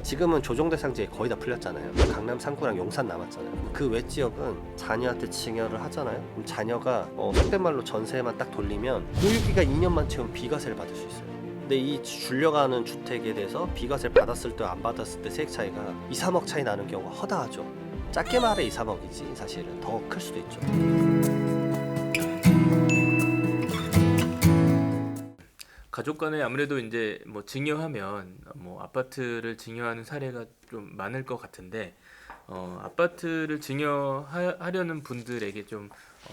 지금은 조정 대상지에 거의 다 풀렸잖아요. 강남 3구랑 용산 남았잖아요. 그 외 지역은 자녀한테 증여를 하잖아요. 그럼 자녀가 속된 말로 전세만 딱 돌리면 보유기가 2년만 채우면 비과세를 받을 수 있어요. 근데 이 줄려가는 주택에 대해서 비과세를 받았을 때 안 받았을 때 세액 차이가 2, 3억 차이 나는 경우가 허다하죠. 작게 말해 2, 3억이지 사실은 더 클 수도 있죠. 가족 간에 아무래도 이제 뭐 증여하면 뭐 아파트를 증여하는 사례가 좀 많을 것 같은데 아파트를 증여하려는 분들에게 좀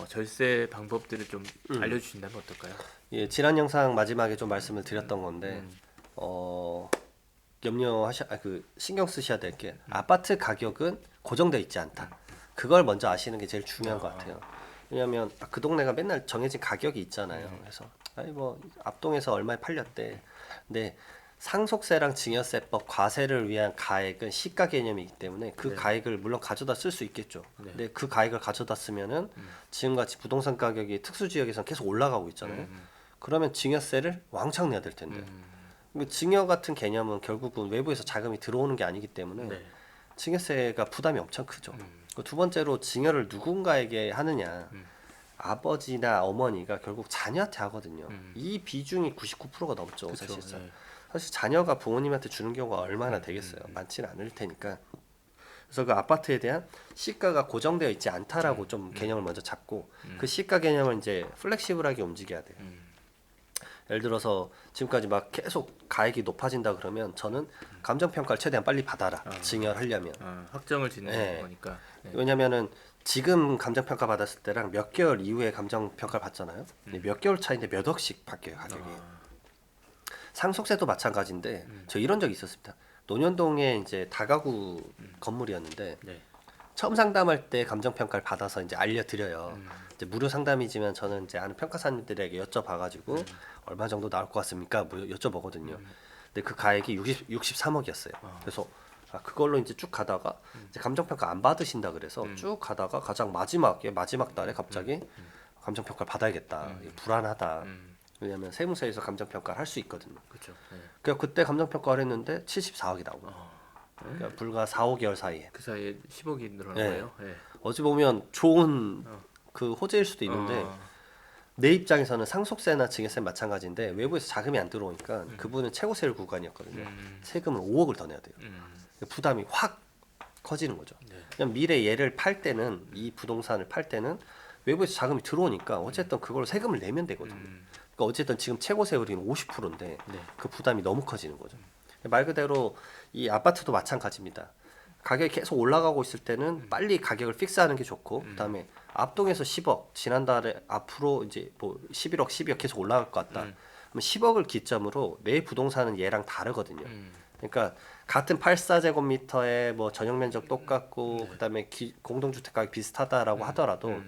절세 방법들을 좀 알려주신다면 어떨까요? 예, 지난 영상 마지막에 좀 말씀을 드렸던 건데 신경 쓰셔야 될 게 아파트 가격은 고정되어 있지 않다. 그걸 먼저 아시는 게 제일 중요한 것 같아요. 왜냐하면 그 동네가 맨날 정해진 가격이 있잖아요. 그래서 뭐 앞동에서 얼마에 팔렸대. 근데 상속세랑 증여세법 과세를 위한 가액은 시가 개념이기 때문에 그 가액을 물론 가져다 쓸 수 있겠죠. 근데 그 가액을 가져다 쓰면은 지금같이 부동산 가격이 특수 지역에서는 계속 올라가고 있잖아요. 그러면 증여세를 왕창 내야 될 텐데. 증여 같은 개념은 결국은 외부에서 자금이 들어오는 게 아니기 때문에 증여세가 부담이 엄청 크죠. 두 번째로 증여를 누군가에게 하느냐. 아버지나 어머니가 결국 자녀한테 하거든요. 이 비중이 99%가 넘죠. 그쵸, 사실상. 네. 사실 자녀가 부모님한테 주는 경우가 얼마나 되겠어요. 많지는 않을 테니까. 그래서 그 아파트에 대한 시가가 고정되어 있지 않다라고 좀 개념을 먼저 잡고 그 시가 개념을 이제 플렉시블하게 움직여야 돼요. 예를 들어서 지금까지 막 계속 가액이 높아진다 그러면 저는 감정평가를 최대한 빨리 받아라. 증여를 하려면. 확정을 짓는 네. 거니까. 네. 왜냐면은 지금 감정평가 받았을 때랑 몇 개월 이후에 감정평가를 받잖아요. 근데 몇 개월 차인데 몇 억씩 바뀌어요 가격이. 상속세도 마찬가지인데 저 이런 적이 있었습니다. 논현동에 이제 다가구 건물이었는데 네. 처음 상담할 때 감정평가를 받아서 이제 알려드려요. 이제 무료 상담이지만 저는 이제 아는 평가사님들에게 여쭤봐가지고 얼마 정도 나올 것 같습니까? 뭐 여쭤보거든요. 근데 그 가액이 63억이었어요. 그래서 그걸로 이제 쭉 가다가 이제 감정평가 안 받으신다 그래서 쭉 가다가 가장 마지막 달에 갑자기 감정평가를 받아야겠다. 불안하다. 왜냐하면 세무서에서 감정평가를 할 수 있거든요. 그렇죠. 네. 그래서 그때 감정평가를 했는데 74억이 나오고 그러니까 불과 4, 5개월 사이에. 그 사이에 10억이 늘어난 네. 거예요. 네. 어찌 보면 좋은 그 호재일 수도 있는데 내 입장에서는 상속세나 증여세 마찬가지인데 외부에서 자금이 안 들어오니까 그분은 최고세율 구간이었거든요. 세금을 5억을 더 내야 돼요. 부담이 확 커지는 거죠. 그냥 미래 얘를 팔 때는 이 부동산을 팔 때는 외부에서 자금이 들어오니까 어쨌든 그걸 세금을 내면 되거든요. 그러니까 어쨌든 지금 최고세율이 50%인데 그 부담이 너무 커지는 거죠. 말 그대로 이 아파트도 마찬가지입니다. 가격이 계속 올라가고 있을 때는 빨리 가격을 픽스하는 게 좋고 그다음에 앞동에서 10억 지난달에 앞으로 이제 뭐 11억 12억 계속 올라갈 것 같다. 그럼 10억을 기점으로 내 부동산은 얘랑 다르거든요. 그러니까 같은 84제곱미터에 뭐 전용 면적 똑같고 그다음에 공동주택 가격 비슷하다라고 하더라도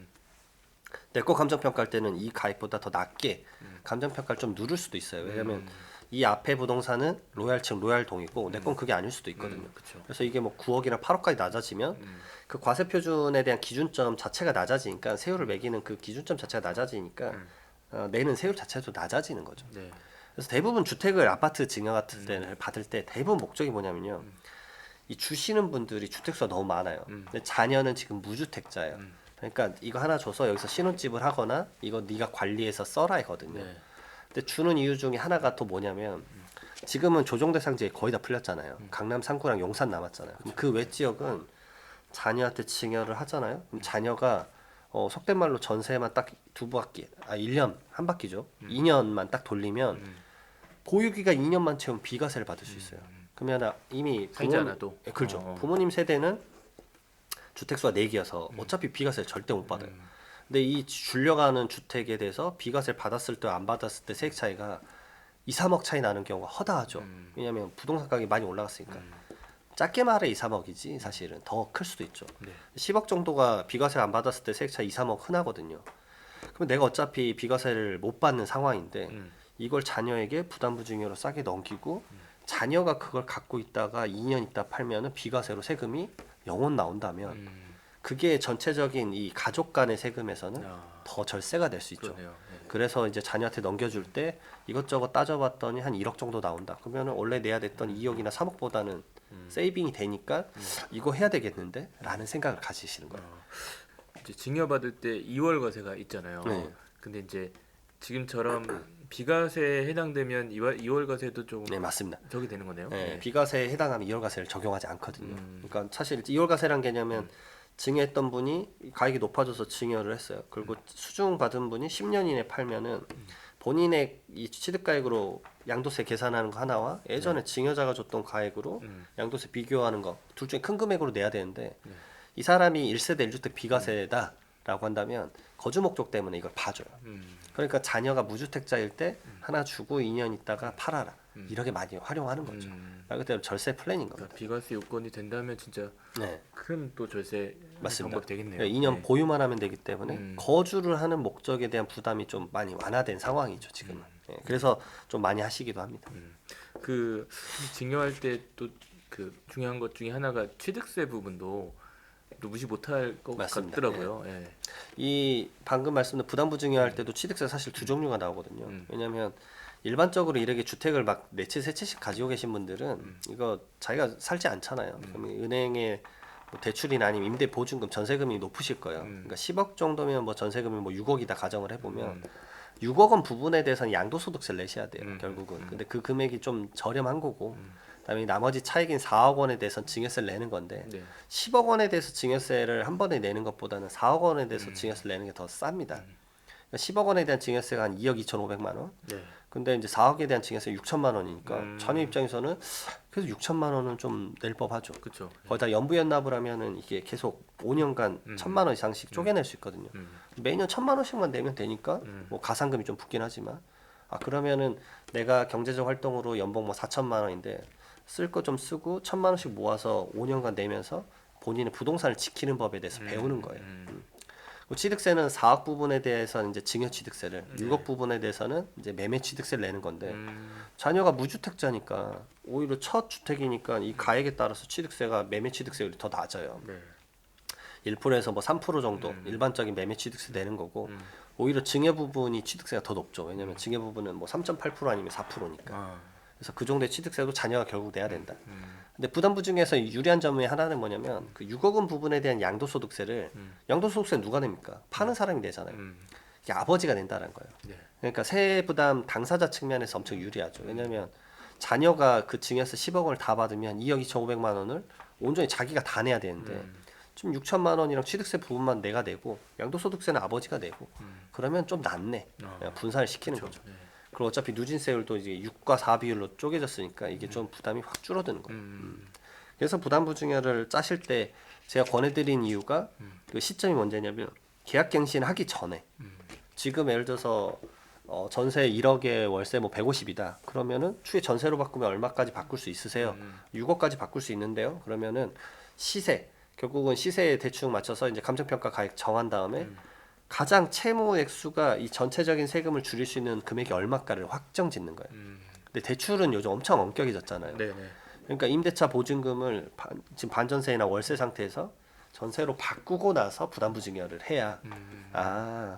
내 거 감정평가할 때는 이 가액보다 더 낮게 감정평가를 좀 누를 수도 있어요. 왜냐면 이 앞에 부동산은 로얄층 로얄동이고 내 건 그게 아닐 수도 있거든요. 그래서 이게 뭐 9억이나 8억까지 낮아지면 그 과세 표준에 대한 기준점 자체가 낮아지니까 세율을 매기는 그 기준점 자체가 낮아지니까 내는 세율 자체도 낮아지는 거죠. 네. 그래서 대부분 주택을 아파트 증여 같은 데를 받을 때 대부분 목적이 뭐냐면요. 이 주시는 분들이 주택수가 너무 많아요. 근데 자녀는 지금 무주택자예요. 그러니까 이거 하나 줘서 여기서 신혼집을 하거나 이거 네가 관리해서 써라 이거든요. 네. 근데 주는 이유 중에 하나가 또 뭐냐면 지금은 조정 대상지에 거의 다 풀렸잖아요. 강남 3구랑 용산 남았잖아요. 그럼 그 외 지역은 자녀한테 증여를 하잖아요. 그럼 자녀가 속된 말로 전세만 딱 1년 한 바퀴죠. 2년만 딱 돌리면 보유기가 2년만 채우면 비과세를 받을 수 있어요. 그러면 이미 살지 않아도. 그렇죠. 부모님 세대는 주택수가 4개여서 어차피 비과세를 절대 못 받아요. 근데 이 줄려가는 주택에 대해서 비과세를 받았을 때 안 받았을 때 세액 차이가 2, 3억 차이 나는 경우가 허다하죠. 왜냐하면 부동산 가격이 많이 올라갔으니까. 작게 말해 2, 3억이지 사실은 더 클 수도 있죠. 10억 정도가 비과세를 안 받았을 때 세액 차이 2, 3억 흔하거든요. 그럼 내가 어차피 비과세를 못 받는 상황인데 이걸 자녀에게 부담부증여로 싸게 넘기고 자녀가 그걸 갖고 있다가 2년 있다 팔면은 비과세로 세금이 영원 나온다면 그게 전체적인 이 가족 간의 세금에서는 더 절세가 될 수 있죠. 그러네요. 네. 그래서 이제 자녀한테 넘겨줄 때 이것저것 따져봤더니 한 1억 정도 나온다. 그러면 원래 내야 됐던 2억이나 3억보다는 세이빙이 되니까 이거 해야 되겠는데라는 생각을 가지시는 거예요. 이제 증여받을 때 2월 과세가 있잖아요. 네. 근데 이제 지금처럼 비과세에 해당되면 2월 과세도 조금 네, 맞습니다. 저기 되는 거네요. 네, 네. 비과세에 해당하면 2월 과세를 적용하지 않거든요. 그러니까 사실 2월 과세란 개념은 증여했던 분이 가액이 높아져서 증여를 했어요. 그리고 수중 받은 분이 10년 이내 팔면은 본인의 이 취득가액으로 양도세 계산하는 거 하나와 예전에 증여자가 줬던 가액으로 양도세 비교하는 거 둘 중에 큰 금액으로 내야 되는데 이 사람이 1세대 1주택 비과세다라고 한다면 거주 목적 때문에 이걸 봐줘요. 그러니까 자녀가 무주택자일 때 하나 주고 2년 있다가 팔아라. 이렇게 많이 활용하는 거죠. 말 그대로 절세 플랜인 겁니다. 그러니까 비과세 요건이 된다면 진짜 네. 큰 또 절세 맞습니다. 방법이 되겠네요. 2년 네. 보유만 하면 되기 때문에 거주를 하는 목적에 대한 부담이 좀 많이 완화된 상황이죠 지금은. 예, 그래서 좀 많이 하시기도 합니다. 그 증여할 때 또 그 중요한 것 중에 하나가 취득세 부분도 또 무시 못할 것 맞습니다. 같더라고요. 예. 이 방금 말씀드린 부담부 증여할 때도 취득세 사실 두 종류가 나오거든요. 왜냐하면 일반적으로 이렇게 주택을 막 네 채 세 채씩 가지고 계신 분들은 이거 자기가 살지 않잖아요. 그러면 은행에 뭐 대출이나 아니면 임대 보증금, 전세금이 높으실 거예요. 그러니까 10억 정도면 뭐 전세금이 뭐 6억이다 가정을 해보면 6억 원 부분에 대해서는 양도소득세를 내셔야 돼요. 결국은. 근데 그 금액이 좀 저렴한 거고. 그다음에 나머지 차익인 4억 원에 대해서는 증여세를 내는 건데 네. 10억 원에 대해서 증여세를 한 번에 내는 것보다는 4억 원에 대해서 증여세를 내는 게 더 쌉니다. 그러니까 10억 원에 대한 증여세가 한 2억 2,500만 원. 네. 근데 이제 4억에 대한 증여세 6천만 원이니까 자녀 입장에서는 그래도 6천만 원은 좀 낼 법하죠. 그렇죠. 거기다 연부연납을 하면은 이게 계속 5년간 1,000만 원 이상씩 쪼개낼 수 있거든요. 매년 1,000만 원씩만 내면 되니까 뭐 가산금이 좀 붙긴 하지만 그러면은 내가 경제적 활동으로 연봉 뭐 4천만 원인데 쓸 거 좀 쓰고 1,000만 원씩 모아서 5년간 내면서 본인의 부동산을 지키는 법에 대해서 배우는 거예요. 그리고 취득세는 4억 부분에 대해서는 이제 증여 취득세를, 6억 부분에 대해서는 이제 매매 취득세를 내는 건데 자녀가 무주택자니까 오히려 첫 주택이니까 이 가액에 따라서 취득세가 매매 취득세율이 더 낮아요. 네. 1%에서 뭐 3% 정도 일반적인 매매 취득세 내는 거고 오히려 증여 부분이 취득세가 더 높죠. 왜냐면 증여 부분은 뭐 3.8% 아니면 4%니까. 아. 그래서 그 정도의 취득세도 자녀가 결국 내야 된다. 근데 부담부 중에서 유리한 점의 하나는 뭐냐면 그 6억 원 부분에 대한 양도소득세를 양도소득세 누가 냅니까? 파는 사람이 내잖아요. 이게 아버지가 낸다는 거예요. 네. 그러니까 세액 부담 당사자 측면에서 엄청 유리하죠. 왜냐하면 자녀가 그 증여세 10억 원을 다 받으면 2억 2,500만 원을 온전히 자기가 다 내야 되는데 좀 6천만 원이랑 취득세 부분만 내가 내고 양도소득세는 아버지가 내고 그러면 좀 낫네. 그냥 분산을 시키는 거죠. 네. 그리고 어차피 누진세율도 이제 6과 4 비율로 쪼개졌으니까 이게 좀 부담이 확 줄어드는 거예요. 그래서 부담부 증여를 짜실 때 제가 권해드린 이유가 그 시점이 언제냐면 계약갱신 하기 전에 지금 예를 들어서 전세 1억에 월세 뭐 150이다. 그러면은 추후에 전세로 바꾸면 얼마까지 바꿀 수 있으세요? 6억까지 바꿀 수 있는데요. 그러면은 시세 결국은 시세에 대충 맞춰서 이제 감정평가 가액 정한 다음에 가장 채무 액수가 이 전체적인 세금을 줄일 수 있는 금액이 얼마까를 확정 짓는 거예요. 근데 대출은 요즘 엄청 엄격해졌잖아요. 네, 네. 그러니까 임대차 보증금을 지금 반전세나 월세 상태에서 전세로 바꾸고 나서 부담부 증여를 해야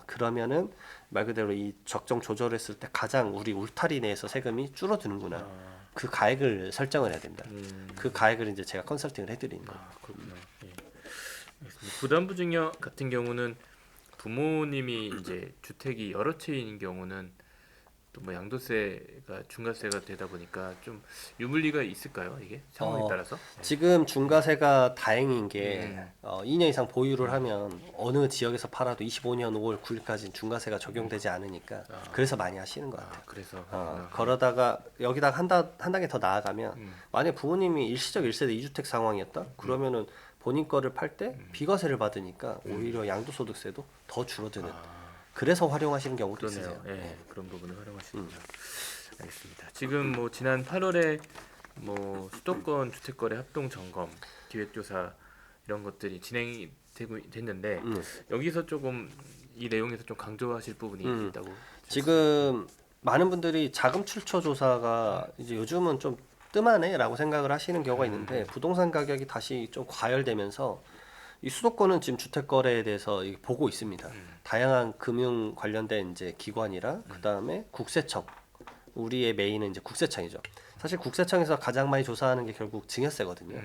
그러면은 말 그대로 이 적정 조절했을 때 가장 우리 울타리 내에서 세금이 줄어드는구나. 그 가액을 설정을 해야 됩니다. 그 가액을 이제 제가 컨설팅을 해드리는 거예요. 그렇구나. 예. 알겠습니다. 부담부 증여 같은 경우는 부모님이 이제 주택이 여러 채인 경우는 또 뭐 양도세가 중과세가 되다 보니까 좀 유불리가 있을까요? 이게 상황에 따라서? 지금 중과세가 다행인 게 2년 이상 보유를 하면 어느 지역에서 팔아도 25년 5월 9일까지 중과세가 적용되지 않으니까 그래서 많이 하시는 것 같아요. 그래서 그러다가 여기다가 한 단계 더 나아가면 만약 부모님이 일시적 1세대 2주택 상황이었다? 그러면은 본인 거를 팔 때 비과세를 받으니까 오히려 양도소득세도 더 줄어드는 그래서 활용하시는 경우도 그러네요. 있으세요. 예, 네. 그런 부분을 활용하시는구나. 알겠습니다. 지금 뭐 지난 8월에 뭐 수도권 주택거래 합동 점검, 기획조사 이런 것들이 진행이 됐는데 여기서 조금 이 내용에서 좀 강조하실 부분이 있다고 지금 많은 분들이 자금 출처 조사가 이제 요즘은 좀 뜸하네라고 생각을 하시는 경우가 있는데 부동산 가격이 다시 좀 과열되면서 이 수도권은 지금 주택 거래에 대해서 보고 있습니다. 다양한 금융 관련된 이제 기관이랑 그 다음에 국세청, 우리의 메인은 이제 국세청이죠. 사실 국세청에서 가장 많이 조사하는 게 결국 증여세거든요.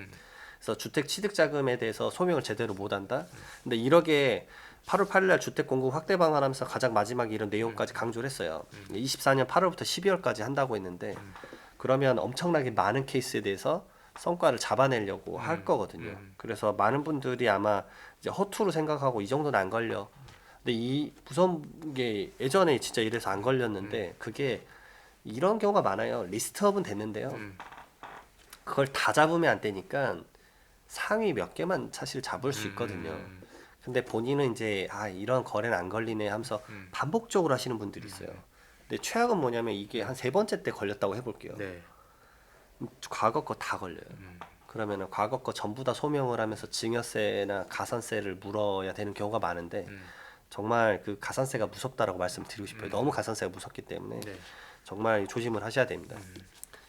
그래서 주택 취득 자금에 대해서 소명을 제대로 못한다. 근데 이러게 8월 8일 날 주택 공급 확대 방안하면서 가장 마지막에 이런 내용까지 강조를 했어요. 24년 8월부터 12월까지 한다고 했는데 그러면 엄청나게 많은 케이스에 대해서 성과를 잡아내려고 할 거거든요. 그래서 많은 분들이 아마 이제 허투루 생각하고 이 정도는 안 걸려. 근데 이 무서운 게 예전에 진짜 이래서 안 걸렸는데 그게 이런 경우가 많아요. 리스트업은 됐는데요. 그걸 다 잡으면 안 되니까 상위 몇 개만 사실 잡을 수 있거든요. 근데 본인은 이제 이런 거래는 안 걸리네 하면서 반복적으로 하시는 분들이 있어요. 근데 최악은 뭐냐면 이게 한 세 번째 때 걸렸다고 해볼게요. 네. 과거 거 다 걸려요. 그러면은 과거 거 전부 다 소명을 하면서 증여세나 가산세를 물어야 되는 경우가 많은데 정말 그 가산세가 무섭다라고 말씀드리고 싶어요. 너무 가산세가 무섭기 때문에 네. 정말 조심을 하셔야 됩니다.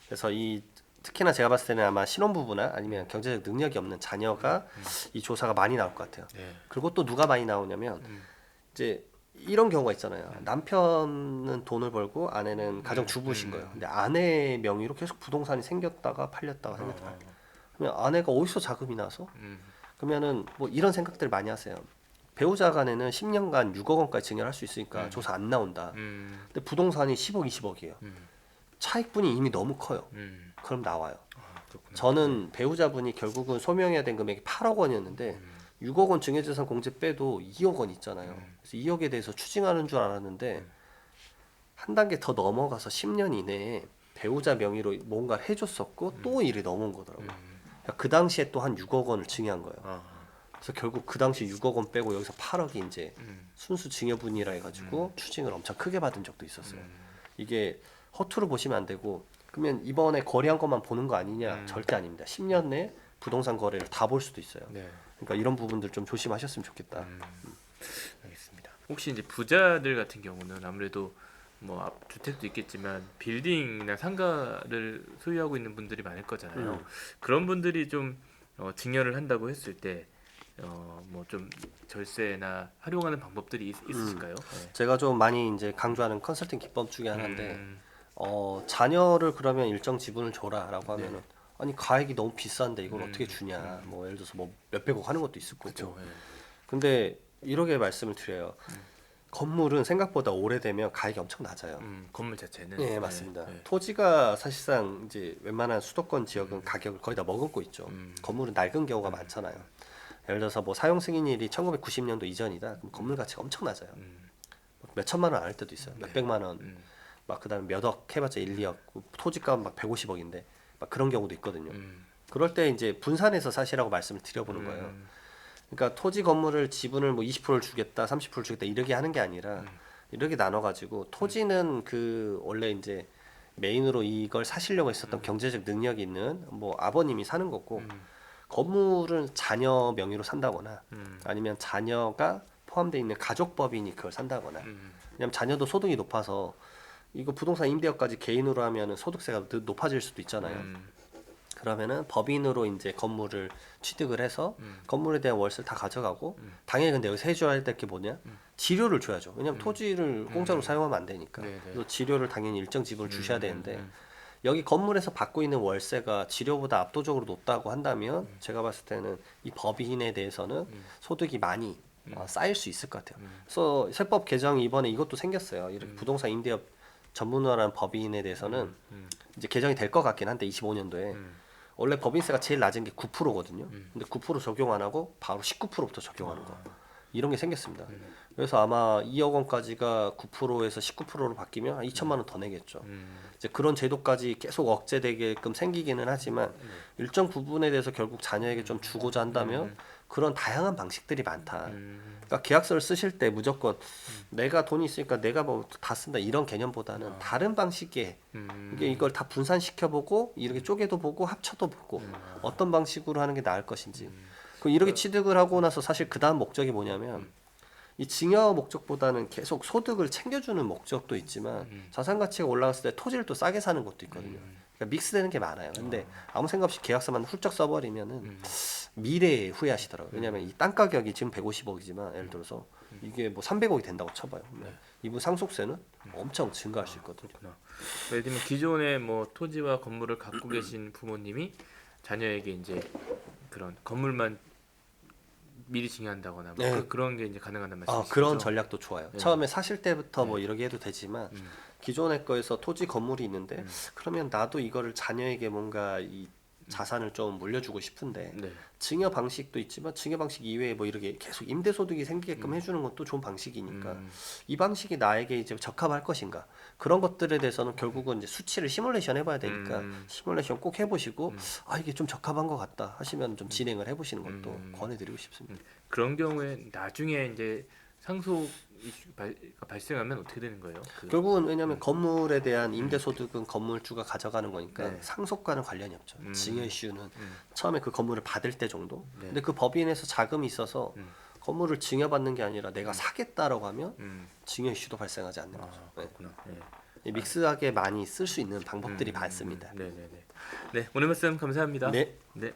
그래서 이 특히나 제가 봤을 때는 아마 신혼부부나 아니면 경제적 능력이 없는 자녀가 이 조사가 많이 나올 것 같아요. 네. 그리고 또 누가 많이 나오냐면 이제 이런 경우가 있잖아요. 남편은 돈을 벌고 아내는 가정 주부신 거예요. 근데 아내 명의로 계속 부동산이 생겼다가 팔렸다가 생겼다가. 그러면 아내가 어디서 자금이 나서? 그러면은 뭐 이런 생각들 많이 하세요. 배우자 간에는 10년간 6억 원까지 증여할 수 있으니까 조사 안 나온다. 근데 부동산이 10억, 20억이에요. 차익분이 이미 너무 커요. 그럼 나와요. 그렇구나. 저는 배우자분이 결국은 소명해야 된 금액이 8억 원이었는데 6억 원 증여재산 공제 빼도 2억 원 있잖아요. 그래서 2억에 대해서 추징하는 줄 알았는데 한 단계 더 넘어가서 10년 이내에 배우자 명의로 뭔가를 해줬었고 또 일이 넘어온 거더라고요. 그러니까 그 당시에 또 한 6억 원을 증여한 거예요. 그래서 결국 그 당시 6억 원 빼고 여기서 8억이 이제 순수 증여분이라 해가지고 추징을 엄청 크게 받은 적도 있었어요. 이게 허투루 보시면 안 되고 그러면 이번에 거래한 것만 보는 거 아니냐? 절대 아닙니다. 10년 내에 부동산 거래를 다 볼 수도 있어요. 네. 그러니까 이런 부분들 좀 조심하셨으면 좋겠다. 알겠습니다. 혹시 이제 부자들 같은 경우는 아무래도 뭐 주택도 있겠지만 빌딩이나 상가를 소유하고 있는 분들이 많을 거잖아요. 그런 분들이 좀 증여를 한다고 했을 때 뭐 좀 절세나 활용하는 방법들이 있으실까요? 네. 제가 좀 많이 이제 강조하는 컨설팅 기법 중에 하나인데 자녀를 그러면 일정 지분을 줘라라고 하면은 아니 가액이 너무 비싼데 이걸 어떻게 주냐? 뭐 예를 들어서 뭐 몇백억 하는 것도 있을 거고. 그렇죠. 예. 근데 이렇게 말씀을 드려요. 건물은 생각보다 오래되면 가격이 엄청 낮아요. 건물 자체는. 네, 맞습니다. 네. 토지가 사실상 이제 웬만한 수도권 지역은 가격을 거의 다 머금고 있죠. 건물은 낡은 경우가 많잖아요. 예를 들어서 뭐 사용 승인일이 1990년도 이전이다. 그럼 건물 가치가 엄청 낮아요. 몇 천만 원 안 할 때도 있어요. 몇 백만 원. 막 그다음에 몇 억 해봤자 1, 2억. 토지값 막 150억인데 막 그런 경우도 있거든요. 그럴 때 이제 분산해서 사시라고 말씀을 드려보는 거예요. 그러니까 토지 건물을 지분을 뭐 20%를 주겠다, 30%를 주겠다 이렇게 하는 게 아니라 이렇게 나눠가지고 토지는 그 원래 이제 메인으로 이걸 사시려고 했었던 경제적 능력이 있는 뭐 아버님이 사는 거고 건물은 자녀 명의로 산다거나 아니면 자녀가 포함되어 있는 가족법인이 그걸 산다거나 왜냐면 자녀도 소득이 높아서 이거 부동산 임대업까지 개인으로 하면은 소득세가 높아질 수도 있잖아요. 그러면은 법인으로 이제 건물을 취득을 해서 건물에 대한 월세를 다 가져가고 당연히 근데 여기서 해줘야 될 게 뭐냐? 지료를 줘야죠. 왜냐면 토지를 공짜로 사용하면 안 되니까. 네네. 그래서 지료를 당연히 일정 지분을 주셔야 되는데 여기 건물에서 받고 있는 월세가 지료보다 압도적으로 높다고 한다면 제가 봤을 때는 이 법인에 대해서는 소득이 많이 쌓일 수 있을 것 같아요. 그래서 세법 개정이 이번에 이것도 생겼어요. 이렇게 부동산 임대업 전문화라는 법인에 대해서는 이제 개정이 될 것 같긴 한데 25년도에 원래 법인세가 제일 낮은 게 9%거든요. 근데 9% 적용 안 하고 바로 19%부터 적용하는 거. 이런 게 생겼습니다. 그래서 아마 2억 원까지가 9%에서 19%로 바뀌면 한 2천만 원 더 내겠죠. 이제 그런 제도까지 계속 억제되게끔 생기기는 하지만 일정 부분에 대해서 결국 자녀에게 좀 주고자 한다면 그런 다양한 방식들이 많다. 그러니까 계약서를 쓰실 때 무조건 내가 돈이 있으니까 내가 뭐 다 쓴다 이런 개념보다는 다른 방식의 이걸 다 분산시켜 보고 이렇게 쪼개도 보고 합쳐도 보고 어떤 방식으로 하는 게 나을 것인지. 그럼 이렇게 취득을 하고 나서 사실 그 다음 목적이 뭐냐면 이 증여 목적보다는 계속 소득을 챙겨주는 목적도 있지만 자산 가치가 올라갔을 때 토지를 또 싸게 사는 것도 있거든요. 그러니까 믹스되는 게 많아요. 근데 아무 생각 없이 계약서만 훌쩍 써버리면은 미래에 후회하시더라고요. 왜냐하면 이 땅 가격이 지금 150억이지만 예를 들어서 이게 뭐 300억이 된다고 쳐봐요. 이분 상속세는 엄청 증가할 수 있거든요. 그렇구나. 예를 들면 기존에 뭐 토지와 건물을 갖고 계신 부모님이 자녀에게 이제 그런 건물만 미리 증여한다거나 뭐 네. 그런 게 이제 가능하단 말씀이시죠? 그런 전략도 좋아요. 네. 처음에 사실 때부터 뭐 이러게 해도 되지만 음. 기존의 거에서 토지 건물이 있는데 그러면 나도 이거를 자녀에게 뭔가 이 자산을 좀 물려주고 싶은데 네. 증여 방식도 있지만 증여 방식 이외에 뭐 이렇게 계속 임대 소득이 생기게끔 해주는 것도 좋은 방식이니까 이 방식이 나에게 이제 적합할 것인가 그런 것들에 대해서는 결국은 이제 수치를 시뮬레이션 해봐야 되니까 시뮬레이션 꼭 해보시고 아 이게 좀 적합한 것 같다 하시면 좀 진행을 해보시는 것도 권해드리고 싶습니다. 그런 경우에 나중에 이제 상속 이슈가 발생하면 어떻게 되는 거예요? 결국은 왜냐하면 건물에 대한 임대 소득은 건물주가 가져가는 거니까 네. 상속과는 관련이 없죠. 증여 이슈는 처음에 그 건물을 받을 때 정도. 네. 근데 그 법인에서 자금이 있어서 건물을 증여받는 게 아니라 내가 사겠다라고 하면 증여 이슈도 발생하지 않는 거죠. 네. 그렇구나. 네. 믹스하게 많이 쓸 수 있는 방법들이 많습니다. 네네네. 네, 오늘 말씀 감사합니다. 네. 네.